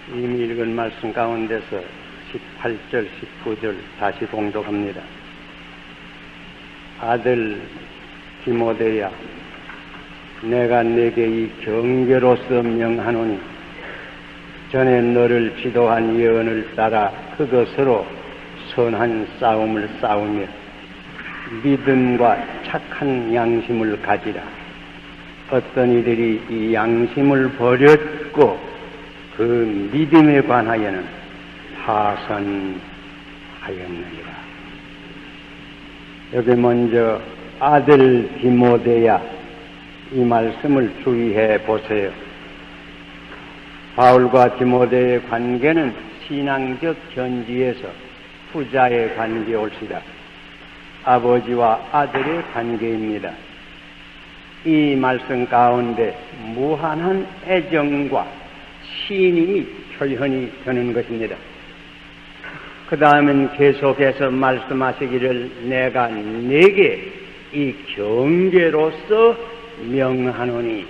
이미 읽은 말씀 가운데서 18절, 19절 다시 봉독합니다. 아들 디모데야, 내가 네게 이 경계로서 명하노니 전에 너를 지도한 예언을 따라 그것으로 선한 싸움을 싸우며 믿음과 착한 양심을 가지라. 어떤 이들이 이 양심을 버렸고 그 믿음에 관하여는 파선하였느니라. 여기 먼저 아들 디모데야, 이 말씀을 주의해 보세요. 바울과 디모데의 관계는 신앙적 견지에서 후자의 관계 올시다. 아버지와 아들의 관계입니다. 이 말씀 가운데 무한한 애정과 신임이 표현이 되는 것입니다. 그 다음엔 계속해서 말씀하시기를 내가 네게 이 경계로서 명하노니,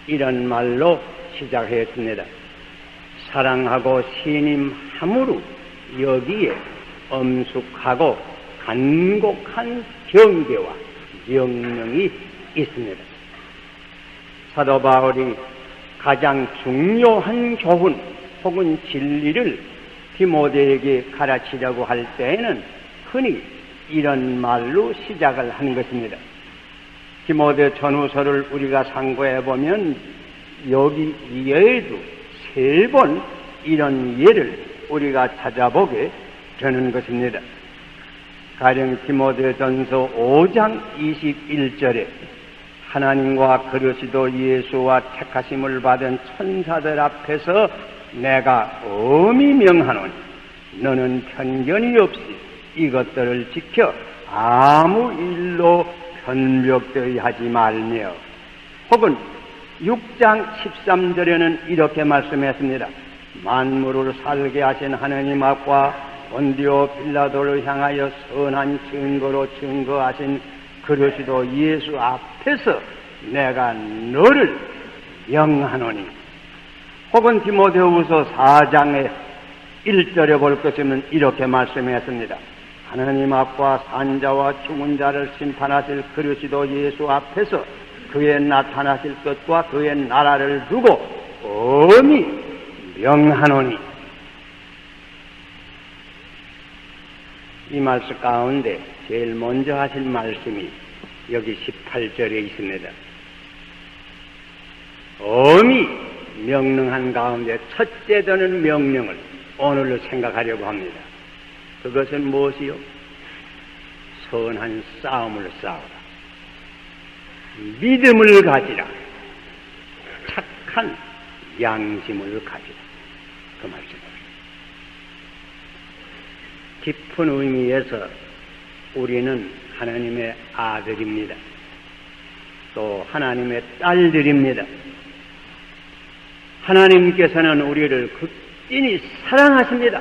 이런 말로 시작했습니다. 사랑하고 신임함으로 여기에 엄숙하고 간곡한 경계와 명령이 있습니다. 사도 바울이 가장 중요한 교훈 혹은 진리를 디모데에게 가르치려고 할 때에는 흔히 이런 말로 시작을 하는 것입니다. 디모데 전후서를 우리가 상고해 보면 여기 이외에도 3번 이런 예를 우리가 찾아보게 되는 것입니다. 가령 디모데 전서 5장 21절에 하나님과 그리스도 예수와 택하심을 받은 천사들 앞에서 내가 엄히 명하노니 너는 편견이 없이 이것들을 지켜 아무 일로 편벽되이 하지 말며, 혹은 6장 13절에는 이렇게 말씀했습니다. 만물을 살게 하신 하나님 앞과 본디오 빌라도를 향하여 선한 증거로 증거하신 그리스도 예수 앞에서 내가 너를 명하노니, 혹은 디모데후서 4장의 1절에 볼 것이면 이렇게 말씀했습니다. 하나님 앞과 산자와 죽은 자를 심판하실 그리스도 예수 앞에서 그의 나타나실 것과 그의 나라를 두고 엄히 명하노니, 이 말씀 가운데 제일 먼저 하실 말씀이 여기 18절에 있습니다. 엄히 명령한 가운데 첫째 되는 명령을 오늘로 생각하려고 합니다. 그것은 무엇이요? 선한 싸움을 싸우라. 믿음을 가지라. 착한 양심을 가지라. 그 말씀입니다. 깊은 의미에서 우리는 하나님의 아들입니다. 또 하나님의 딸들입니다. 하나님께서는 우리를 극진히 사랑하십니다.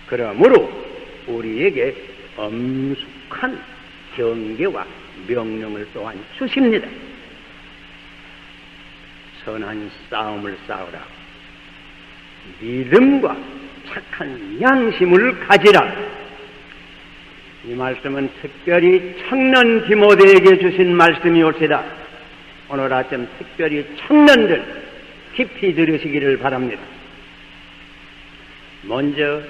그러므로 우리에게 엄숙한 경계와 명령을 또한 주십니다. 선한 싸움을 싸우라. 믿음과 착한 양심을 가지라. 이 말씀은 특별히 청년 디모데에게 주신 말씀이 올시다. 오늘 아침 특별히 청년들 깊이 들으시기를 바랍니다. 먼저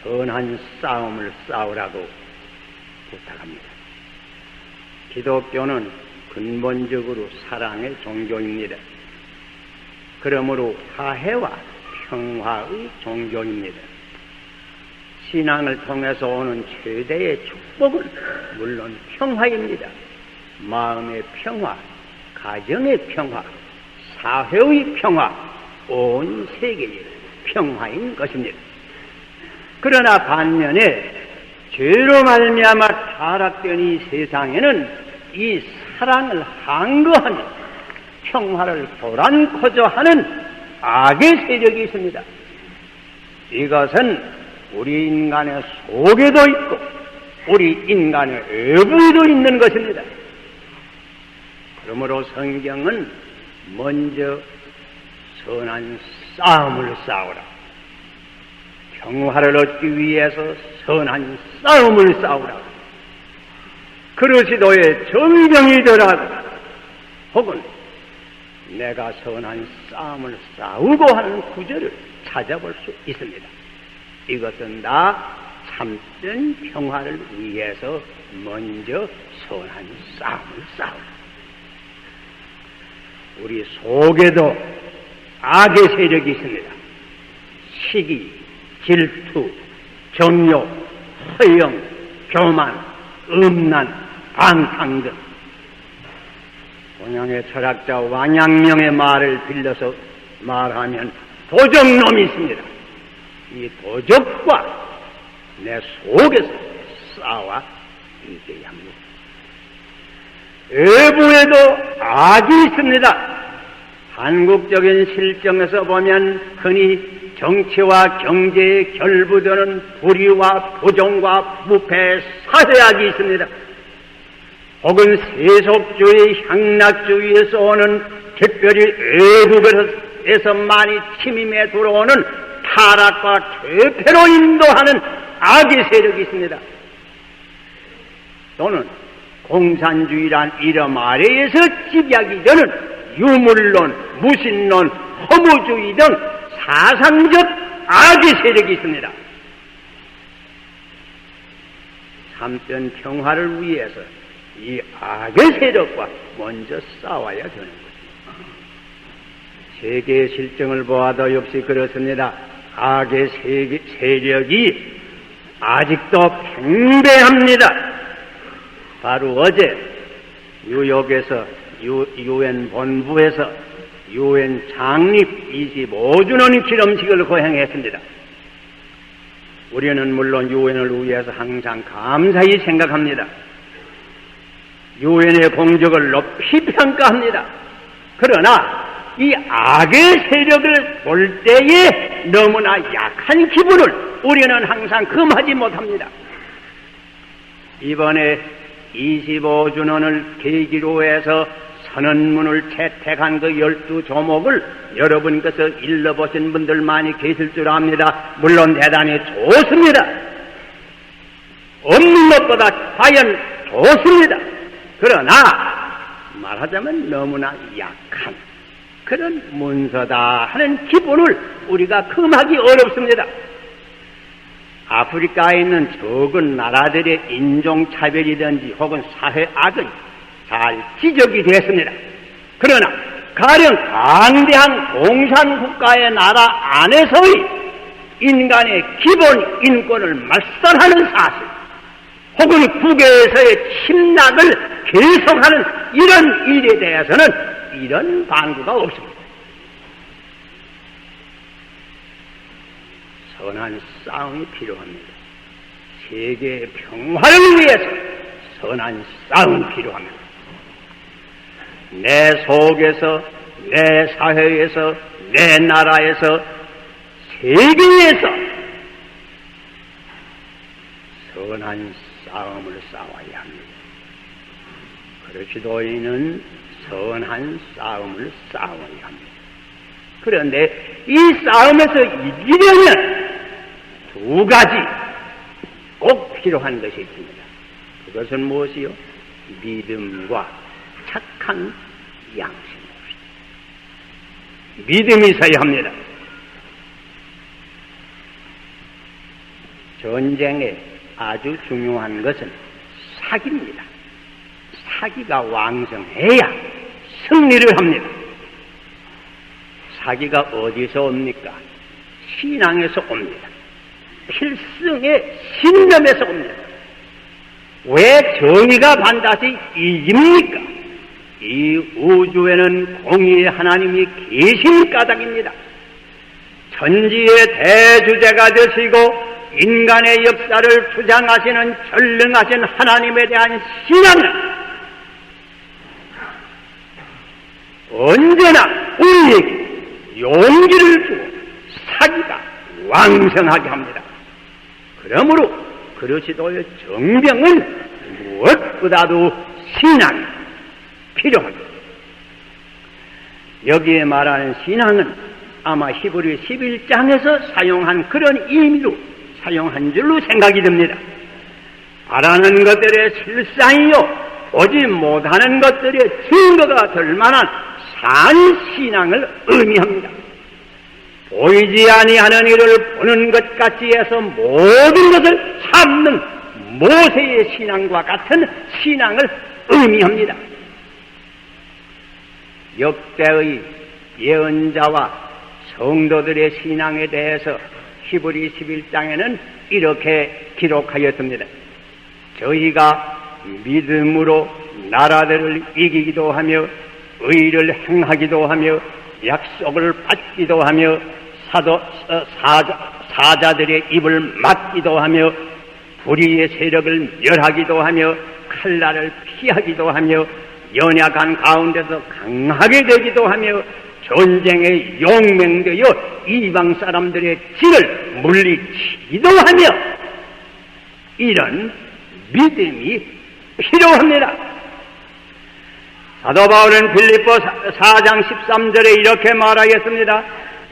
선한 싸움을 싸우라고 부탁합니다. 기독교는 근본적으로 사랑의 종교입니다. 그러므로 화해와 평화의 종교입니다. 신앙을 통해서 오는 최대의 축복은 물론 평화입니다. 마음의 평화, 가정의 평화, 사회의 평화, 온 세계의 평화인 것입니다. 그러나 반면에 죄로 말미암아 타락된 이 세상에는 이 사랑을 항거하는, 평화를 도란코저 하는 악의 세력이 있습니다. 이것은 우리 인간의 속에도 있고 우리 인간의 외부에도 있는 것입니다. 그러므로 성경은 먼저 선한 싸움을 싸우라. 평화를 얻기 위해서 선한 싸움을 싸우라. 그릇이 너의 정병이더라도 혹은 내가 선한 싸움을 싸우고 하는 구절을 찾아볼 수 있습니다. 이것은 다 참된 평화를 위해서 먼저 선한 싸움을 싸우라. 우리 속에도 악의 세력이 있습니다. 시기, 질투, 정욕, 허영, 교만, 음란, 방탕 등 동양의 철학자 왕양명의 말을 빌려서 말하면 도적놈이 있습니다. 이 도적과 내 속에서 싸워 이겨야 합니다. 외부에도 악이 있습니다. 한국적인 실정에서 보면 흔히 정치와 경제에 결부되는 불의와 부정과 부패, 사회악이 있습니다. 혹은 세속주의, 향락주의에서 오는 특별히 외국에서 많이 침임에 들어오는 타락과 퇴폐로 인도하는 악의 세력이 있습니다. 또는 공산주의란 이름 아래에서 집약이 되는 유물론, 무신론, 허무주의 등 사상적 악의 세력이 있습니다. 참된 평화를 위해서 이 악의 세력과 먼저 싸워야 되는 것입니다. 세계의 실정을 보아도 역시 그렇습니다. 악의 세력이 아직도 팽배합니다. 바로 어제 뉴욕에서 유엔 본부에서 유엔 창립 25주년 기념식을 거행했습니다. 우리는 물론 유엔을 위해서 항상 감사히 생각합니다. 유엔의 공적을 높이 평가합니다. 그러나 이 악의 세력을 볼 때에 너무나 약한 기분을 우리는 항상 금하지 못합니다. 이번에 25주년을 계기로 해서 선언문을 채택한 그 12조목을 여러분께서 읽어보신 분들 많이 계실 줄 압니다. 물론 대단히 좋습니다. 없는 것보다 과연 좋습니다. 그러나 말하자면 너무나 약한 그런 문서다 하는 기분을 우리가 금하기 어렵습니다. 아프리카에 있는 적은 나라들의 인종차별이든지 혹은 사회악은 잘 지적이 됐습니다. 그러나 가령 강대한 공산국가의 나라 안에서의 인간의 기본 인권을 말살하는 사실 혹은 국외에서의 침략을 계속하는 이런 일에 대해서는 이런 반구가 없습니다. 선한 싸움이 필요합니다. 세계의 평화를 위해서 선한 싸움이 필요합니다. 내 속에서, 내 사회에서, 내 나라에서, 세계에서 선한 싸움을 싸워야 합니다. 그리스도인은 선한 싸움을 싸워야 합니다. 그런데 이 싸움에서 이기려면 두 가지 꼭 필요한 것이 있습니다. 그것은 무엇이요? 믿음과 착한 양심입니다. 믿음이 있어야 합니다. 전쟁에 아주 중요한 것은 사기입니다. 사기가 왕성해야 승리를 합니다. 사기가 어디서 옵니까? 신앙에서 옵니다. 필승의 신념에서 옵니다. 왜 정의가 반드시 이깁니까? 이 우주에는 공의의 하나님이 계신 까닭입니다. 천지의 대주제가 되시고 인간의 역사를 주장하시는 전능하신 하나님에 대한 신앙은 언제나 우리에게 용기를 주고 사기가 왕성하게 합니다. 그러므로 그리스도의 정병은 무엇보다도 신앙이 필요합니다. 여기에 말하는 신앙은 아마 히브리 11장에서 사용한 그런 의미로 사용한 줄로 생각이 듭니다. 바라는 것들의 실상이요 보지 못하는 것들의 증거가 될 만한 산 신앙을 의미합니다. 보이지 아니하는 이를 보는 것 같이 해서 모든 것을 참는 모세의 신앙과 같은 신앙을 의미합니다. 역대의 예언자와 성도들의 신앙에 대해서 히브리 11장에는 이렇게 기록하였습니다. 저희가 믿음으로 나라들을 이기기도 하며 의를 행하기도 하며 약속을 받기도 하며 사자들의 입을 막기도 하며 불의의 세력을 멸하기도 하며 칼날을 피하기도 하며 연약한 가운데서 강하게 되기도 하며 전쟁에 용맹되어 이방 사람들의 진을 물리치기도 하며 이런 믿음이 필요합니다. 사도 바울은 빌립보 4장 13절에 이렇게 말하였습니다.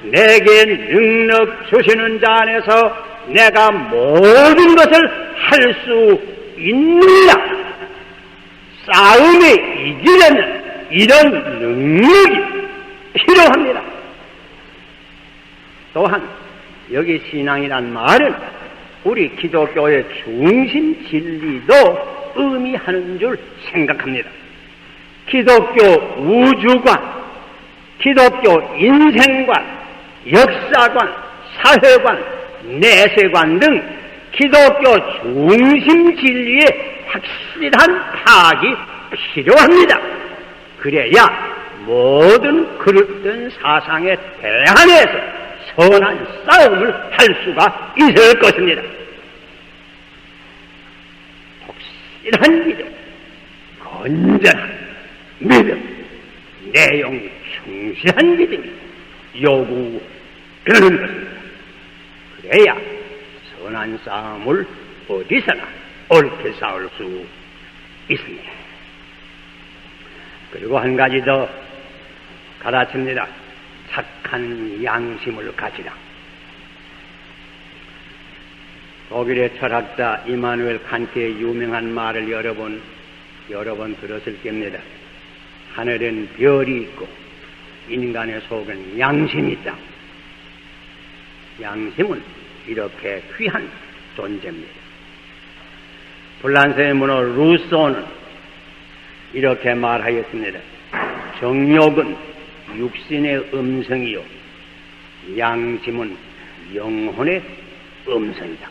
내게 능력 주시는 자 안에서 내가 모든 것을 할 수 있느냐. 싸움에 이기려면 이런 능력이 필요합니다. 또한 여기 신앙이란 말은 우리 기독교의 중심 진리도 의미하는 줄 생각합니다. 기독교 우주관, 기독교 인생관, 역사관, 사회관, 내세관 등 기독교 중심 진리의 확실한 파악이 필요합니다. 그래야 모든 그릇된 사상에 대항해서 선한 싸움을 할 수가 있을 것입니다. 확실한 믿음, 건전한 믿음, 내용 충실한 믿음이 요구되는 것입니다. 그래야 선한 싸움을 어디서나 옳게 싸울 수 있습니다. 그리고 한 가지 더 가르칩니다. 착한 양심을 가지라. 독일의 철학자 이마누엘 칸트의 유명한 말을 여러 번 들었을 겁니다. 하늘엔 별이 있고 인간의 속엔 양심이 있다. 양심은 이렇게 귀한 존재입니다. 프랑스의 문호 루소는 이렇게 말하였습니다. 정욕은 육신의 음성이요 양심은 영혼의 음성이다.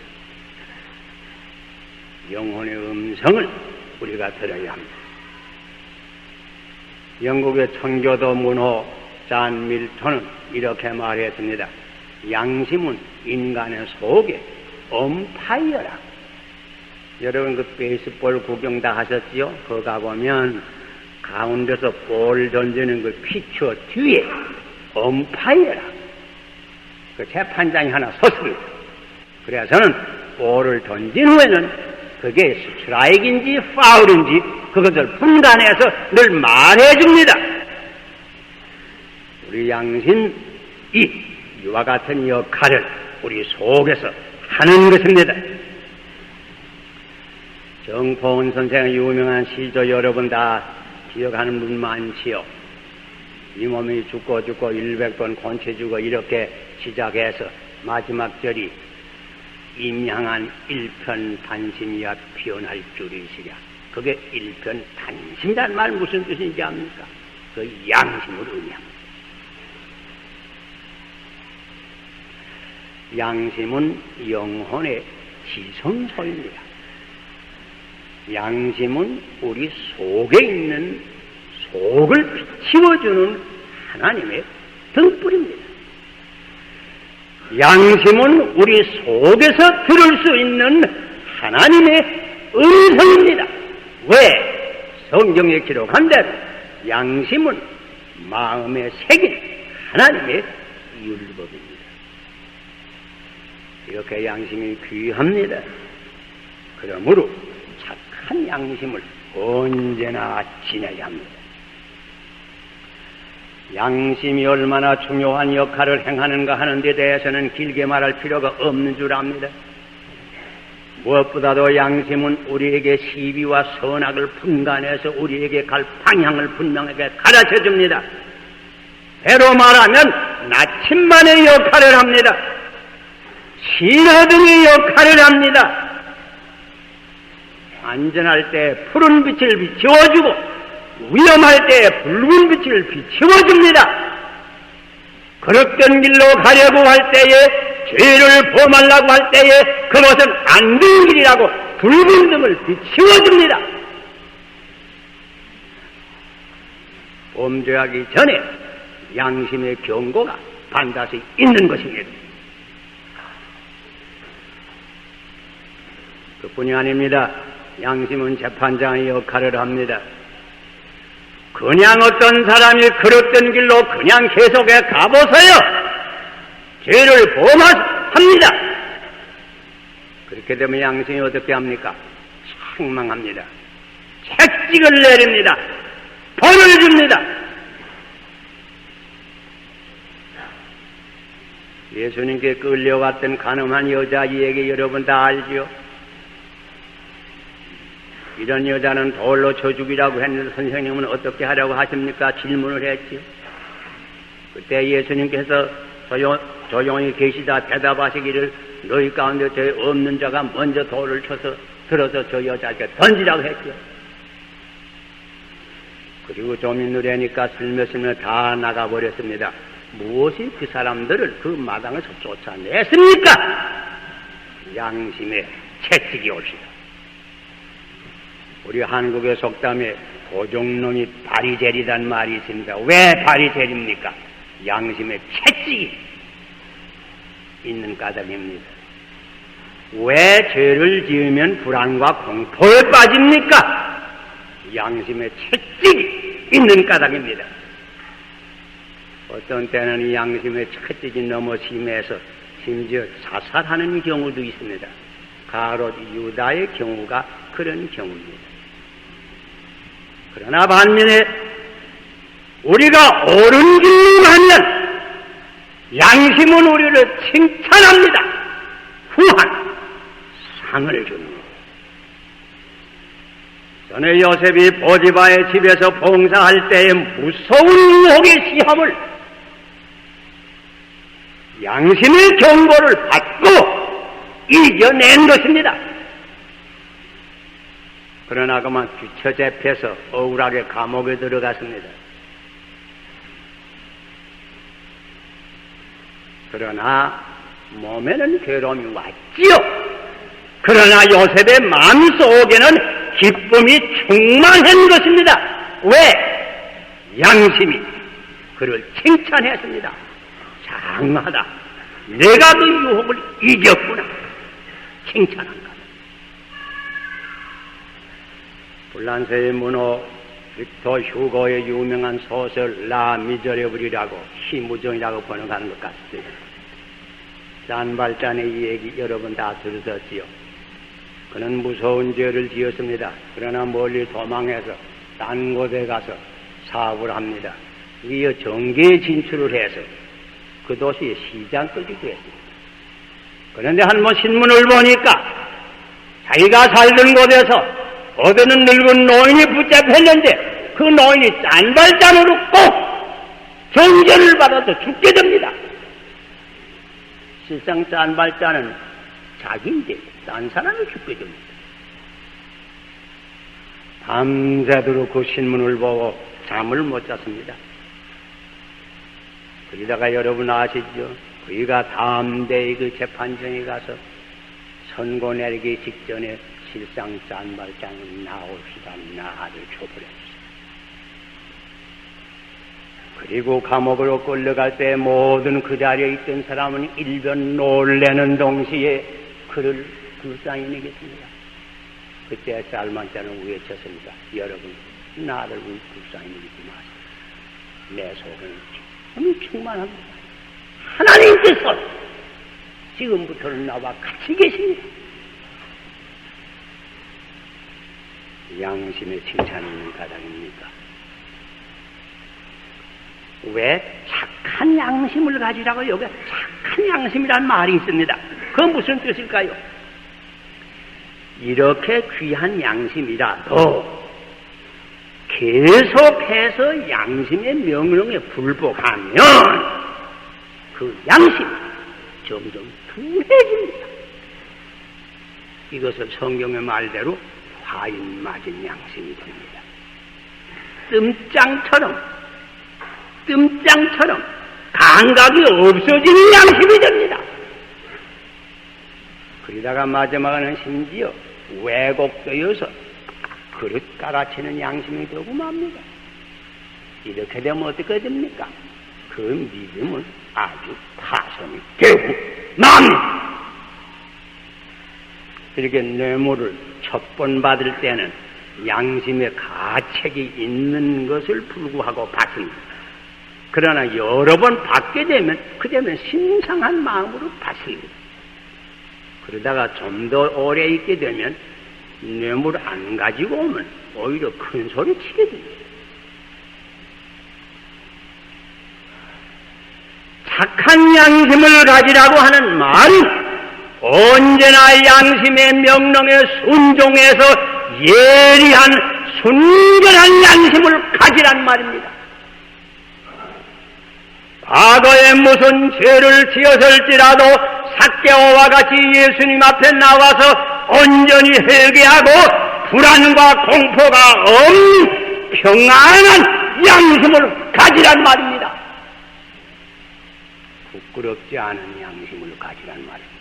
영혼의 음성을 우리가 들어야 합니다. 영국의 청교도 문호 잔 밀턴은 이렇게 말했습니다. 양심은 인간의 속에 엄파이어라. 여러분 그 베이스볼 구경 다 하셨지요? 거기 가보면 가운데서 볼 던지는 그 피처 뒤에 엄파이어라. 그 재판장이 하나 섰습니다. 그래서는 볼을 던진 후에는 그게 스트라이크인지 파울인지 그것을 분간해서 늘 말해줍니다. 우리 양심이 이와 같은 역할을 우리 속에서 하는 것입니다. 정포은 선생의 유명한 시조 여러분 다 기억하는 분 많지요. 이 몸이 죽고 100번 권체주고 이렇게 시작해서 마지막 절이 임향한 일편단심이야 피어날 줄이시랴. 그게 일편단심이란 말 무슨 뜻인지 압니까? 그 양심을 의미합니다. 양심은 영혼의 지성소입니다. 양심은 우리 속에 있는 속을 비추어주는 하나님의 등불입니다. 양심은 우리 속에서 들을 수 있는 하나님의 음성입니다. 왜? 성경에 기록한 대로 양심은 마음에 새긴 하나님의 율법입니다. 이렇게 양심이 귀합니다. 그러므로 착한 양심을 언제나 지내야 합니다. 양심이 얼마나 중요한 역할을 행하는가 하는 데 대해서는 길게 말할 필요가 없는 줄 압니다. 무엇보다도 양심은 우리에게 시비와 선악을 분간해서 우리에게 갈 방향을 분명하게 가르쳐 줍니다. 배로 말하면 나침반의 역할을 합니다. 신호등의 역할을 합니다. 안전할 때 푸른 빛을 비추어주고 위험할 때 붉은 빛을 비추어줍니다. 그릇된 길로 가려고 할 때에, 죄를 범하려고 할 때에 그것은 안 되는 길이라고 붉은 등을 비추어줍니다. 범죄하기 전에 양심의 경고가 반드시 있는 것입니다. 그뿐이 아닙니다. 양심은 재판장의 역할을 합니다. 그냥 어떤 사람이 그릇된 길로 그냥 계속해 가보세요. 죄를 범합니다. 그렇게 되면 양심이 어떻게 합니까? 책망합니다. 책직을 내립니다. 벌을 줍니다. 예수님께 끌려왔던 가늠한 여자 이야기 여러분 다 알지요? 이런 여자는 돌로 쳐 죽이라고 했는데 선생님은 어떻게 하라고 하십니까? 질문을 했지요. 그때 예수님께서 조용히 계시다 대답하시기를 너희 가운데 죄 없는 자가 먼저 돌을 쳐서 들어서 저 여자에게 던지라고 했죠. 그리고 좀 있으려니까 슬며슬며 다 나가버렸습니다. 무엇이 그 사람들을 그 마당에서 쫓아냈습니까? 양심의 채찍이 옵시다. 우리 한국의 속담에 도종놈이 바리새리란 말이 있습니다. 왜 바리새리입니까? 양심의 채찍이 있는 까닭입니다. 왜 죄를 지으면 불안과 공포에 빠집니까? 양심의 채찍이 있는 까닭입니다. 어떤 때는 이 양심의 채찍이 너무 심해서 심지어 자살하는 경우도 있습니다. 가롯 유다의 경우가 그런 경우입니다. 그러나 반면에 우리가 옳은 길로 가면 양심은 우리를 칭찬합니다. 후한 상을 줍니다. 전에 요셉이 보디바의 집에서 봉사할 때에 무서운 유혹의 시험을 양심의 경고를 받고 이겨낸 것입니다. 그러나 그만 뒤처 잡혀서 억울하게 감옥에 들어갔습니다. 그러나 몸에는 괴로움이 왔지요. 그러나 요셉의 마음속에는 기쁨이 충만한 것입니다. 왜? 양심이 그를 칭찬했습니다. 장하다. 내가 그 유혹을 이겼구나. 칭찬한 것. 불란서의 문호 빅터 휴고의 유명한 소설 라 미저레블이라고 희무정이라고 번역하는 것 같습니다. 짠발짠의 이 얘기 여러분 다 들으셨지요? 그는 무서운 죄를 지었습니다. 그러나 멀리 도망해서 딴 곳에 가서 사업을 합니다. 이어 정계에 진출을 해서 그 도시의 시장까지도 했습니다. 그런데 한번 신문을 보니까 자기가 살던 곳에서 어디는 늙은 노인이 붙잡혔는데 그 노인이 짠발짠으로 꼭 정죄를 받아서 죽게 됩니다. 실상 짠발짠은 자기인데 딴 사람이 죽게 됩니다. 밤새도록 그 신문을 보고 잠을 못 잤습니다. 그러다가 여러분 아시죠? 그이가 다음 대의 그 재판정에 가서 선고 내리기 직전에 실상 짠발짠은 나옵시다 나를 줘버렸습니다. 그리고 감옥으로 끌려갈 때 모든 그 자리에 있던 사람은 일변 놀래는 동시에 그를 불쌍히 여기겠습니다. 그때 짤만짠은 외쳤습니다. 여러분 나를 불쌍히 여기지 마세요. 내 속에는 기쁨이 충만합니다. 하나님께서 지금부터는 나와 같이 계십니다. 양심의 칭찬이 있는 가장입니까? 왜 착한 양심을 가지라고 여기 착한 양심이란 말이 있습니다. 그건 무슨 뜻일까요? 이렇게 귀한 양심이라도 계속해서 양심의 명령에 불복하면 그 양심이 점점 둔해집니다. 이것을 성경의 말대로 화인 맞은 양심이 됩니다. 뜸장처럼 감각이 없어지는 양심이 됩니다. 그러다가 마지막에는 심지어 왜곡되어서 그릇 깔아치는 양심이 되고 맙니다. 이렇게 되면 어떻게 됩니까? 그 믿음은 아주 파손이 되고 맙니다. 이렇게 뇌물을 첫 번 받을 때는 양심의 가책이 있는 것을 불구하고 받습니다. 그러나 여러 번 받게 되면 그때는 신성한 마음으로 받습니다. 그러다가 좀 더 오래 있게 되면 뇌물 안 가지고 오면 오히려 큰 소리 치게 됩니다. 착한 양심을 가지라고 하는 말은 언제나 양심의 명령에 순종해서 예리한 순결한 양심을 가지란 말입니다. 과거에 무슨 죄를 지었을지라도 삭개오와 같이 예수님 앞에 나와서 온전히 회개하고 불안과 공포가 없는 평안한 양심을 가지란 말입니다. 부끄럽지 않은 양심을 가지란 말입니다.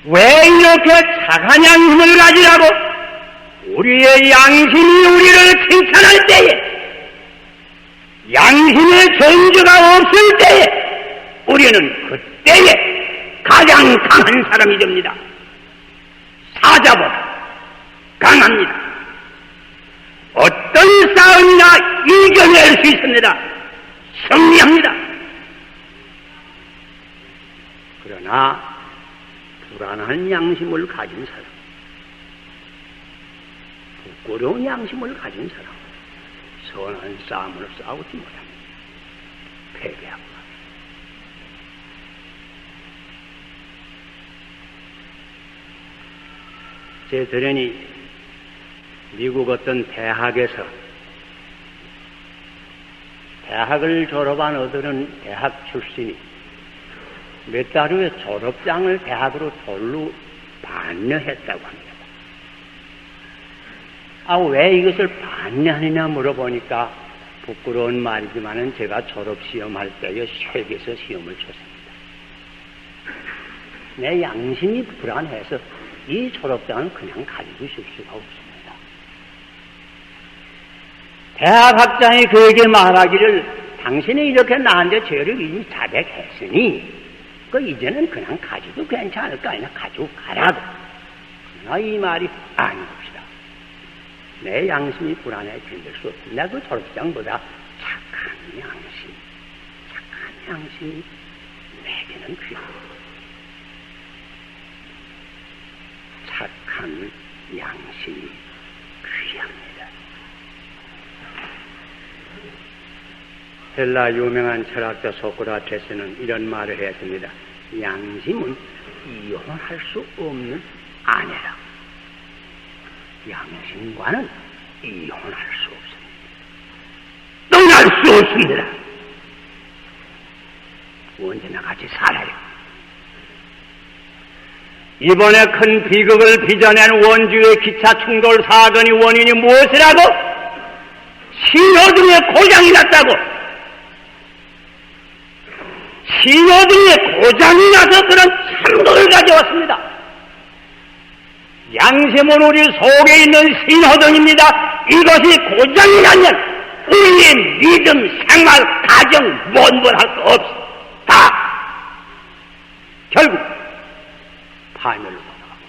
왜 이렇게 착한 양심을 가지라고? 우리의 양심이 우리를 칭찬할 때에, 양심의 존재가 없을 때에 우리는 그때에 가장 강한 사람이 됩니다. 사자보다 강합니다. 어떤 싸움이나 이겨낼 수 있습니다. 승리합니다. 그러나 불안한 양심을 가진 사람, 부끄러운 양심을 가진 사람, 선한 싸움을 싸우지 못합니다. 패배하고 제 들으니 미국 어떤 대학에서 대학을 졸업한 어들은 대학 출신이 몇 달 후에 졸업장을 대학으로 돌로 반려했다고 합니다. 왜 이것을 반려하느냐 물어보니까 부끄러운 말이지만은 제가 졸업시험할 때에 세계에서 시험을 쳤습니다. 내 양심이 불안해서 이 졸업장은 그냥 가지고 있을 수가 없습니다. 대학학장이 그에게 말하기를 당신이 이렇게 나한테 죄를 이미 자백했으니 이제는 그냥 가지도 괜찮을 거 아니냐, 가지고 가라고. 그러나 이 말이 아닙니다. 내 양심이 불안해 견딜 수 없습니다. 그 졸업장보다 착한 양심이 내게는 귀합니다. 착한 양심이 귀합니다. 헬라 유명한 철학자 소크라테스는 이런 말을 했습니다. 양심은 이혼할 수 없는 아내라. 양심과는 이혼할 수 없습니다. 떠날 수 없습니다. 언제나 같이 살아요. 이번에 큰 비극을 빚어낸 원주의 기차 충돌 사건의 원인이 무엇이라고? 신호등에 고장이 났다고. 신호등에 고장이 나서 그런 참극을 가져왔습니다. 양심은 우리 속에 있는 신호등입니다. 이것이 고장이 나면 우리의 믿음, 생활, 가정, 뭔할 거 없어. 다 결국 파멸로 돌아가고.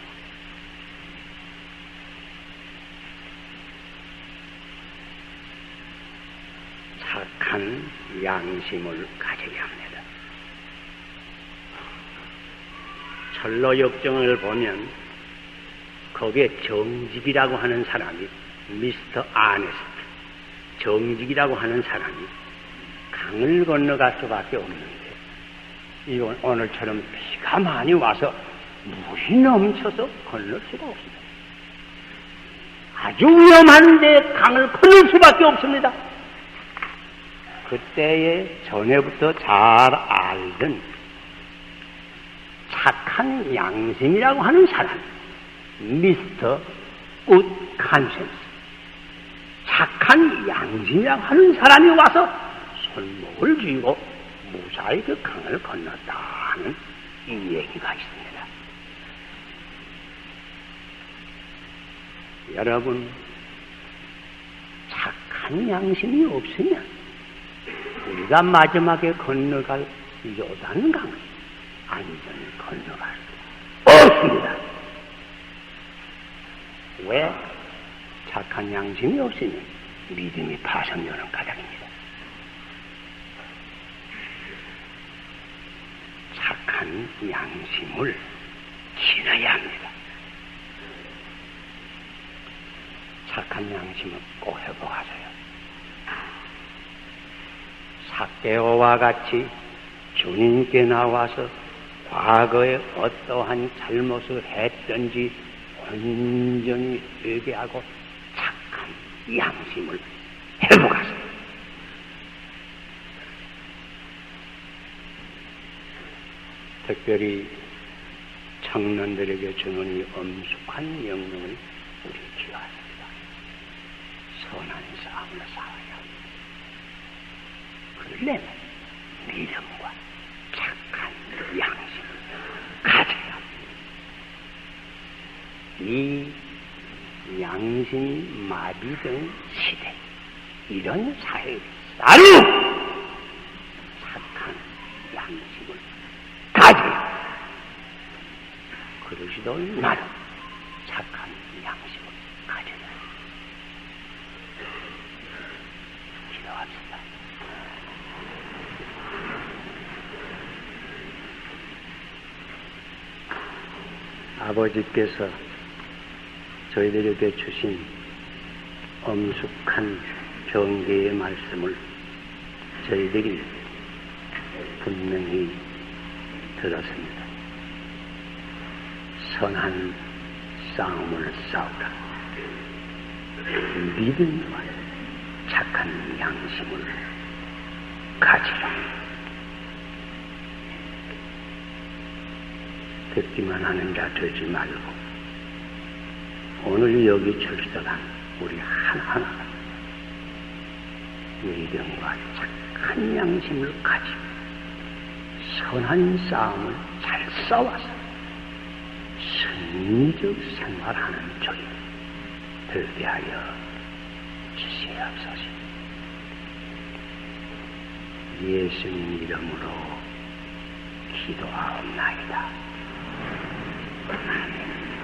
착한 양심을 가지게 합니다. 철로 역정을 보면 거기에 정집이라고 하는 사람이 미스터 아네스트, 정직이라고 하는 사람이 강을 건너갈 수밖에 없는데 이건 오늘처럼 비가 많이 와서 물이 넘쳐서 건널 수가 없습니다. 아주 위험한데 강을 건널 수밖에 없습니다. 그때에 전에부터 잘 알던 착한 양심이라고 하는 사람, 미스터 굿 컨센스, 착한 양심이라고 하는 사람이 와서 손목을 쥐고 무사히 그 강을 건넜다 하는 이 얘기가 있습니다. 여러분, 착한 양심이 없으면 우리가 마지막에 건너갈 요단 강을 안전히 건너갈 수 없습니다. 왜? 착한 양심이 없으면 믿음이 파손되는 까닭입니다. 착한 양심을 지나야 합니다. 착한 양심을 꼭 회복하세요. 삭개오와 같이 주님께 나와서 과거에 어떠한 잘못을 했든지 온전히 회개하고 착한 양심을 회복하세요. 특별히 청년들에게 주는 이 엄숙한 명령을 우리 기억하십니다. 선한 싸움을 싸워야 합니다. 그러려면 믿음과 착한 양심을 가져야 합니다. 이 양심이 마비된 시대, 이런 사회에 따로 착한 양심을 가져야 합니다. 그러시던 나는 착한 양심을 가져야 합니다. 기도합시다. 아버지께서 저희들에게 주신 엄숙한 경계의 말씀을 저희들이 분명히 들었습니다. 선한 싸움을 싸우라. 믿음과 착한 양심을 가지라. 듣기만 하는 자 되지 말고 오늘 여기 출석한 우리 하나하나가 믿음과 착한 양심을 가지고 선한 싸움을 잘 싸워서 승리적 생활하는 저희 되게 하여 주시옵소서. 예수님 이름으로 기도하옵나이다. 아멘.